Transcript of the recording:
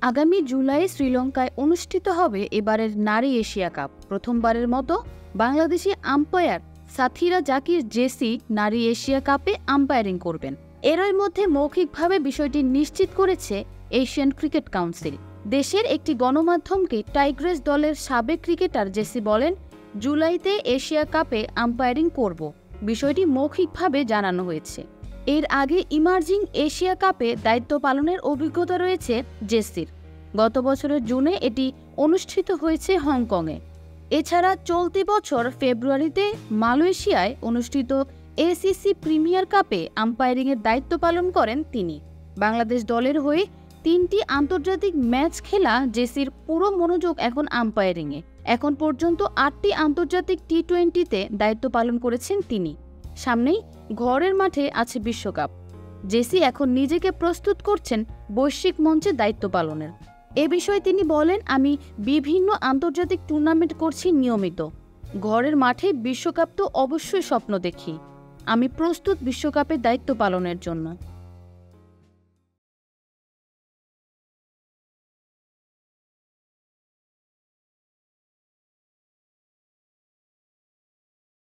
আগামী জুলাই শ্রীলঙ্কায় অনুষ্ঠিত হবে এবারের নারী এশিয়া কাপ। প্রথমবারের মতো বাংলাদেশি আম্পায়ার সাথীরা জাকির জেসি নারী এশিয়া কাপে আম্পায়ারিং করবেন। এরই মধ্যে মৌখিকভাবে বিষয়টি নিশ্চিত করেছে এশিয়ান ক্রিকেট কাউন্সিল। দেশের একটি গণমাধ্যমকে টাইগ্রেস দলের সাবেক ক্রিকেটার জেসি বলেন, জুলাইতে এশিয়া কাপে আম্পায়ারিং করব। বিষয়টি মৌখিকভাবে জানানো হয়েছে। এর আগে ইমার্জিং এশিয়া কাপে দায়িত্ব পালনের অভিজ্ঞতা রয়েছে জেসির। গত বছরের জুনে এটি অনুষ্ঠিত হয়েছে হংকংয়ে। এছাড়া চলতি বছর ফেব্রুয়ারিতে মালয়েশিয়ায় অনুষ্ঠিত এসিসি প্রিমিয়ার কাপে আম্পায়ারিংয়ের দায়িত্ব পালন করেন তিনি। বাংলাদেশ দলের হয়ে 3টি আন্তর্জাতিক ম্যাচ খেলা জেসির পুরো মনোযোগ এখন আম্পায়ারিংয়ে। এখন পর্যন্ত 8টি আন্তর্জাতিক টি-20তে দায়িত্ব পালন করেছেন তিনি। সামনেই ঘরের মাঠে আছে বিশ্বকাপ। জেসি এখন নিজেকে প্রস্তুত করছেন বৈশ্বিক মঞ্চে দায়িত্ব পালনের। এ বিষয়ে তিনি বলেন, আমি বিভিন্ন আন্তর্জাতিক টুর্নামেন্ট করছি নিয়মিত। ঘরের মাঠে বিশ্বকাপ তো অবশ্যই স্বপ্ন দেখি। আমি প্রস্তুত বিশ্বকাপে দায়িত্ব পালনের জন্য।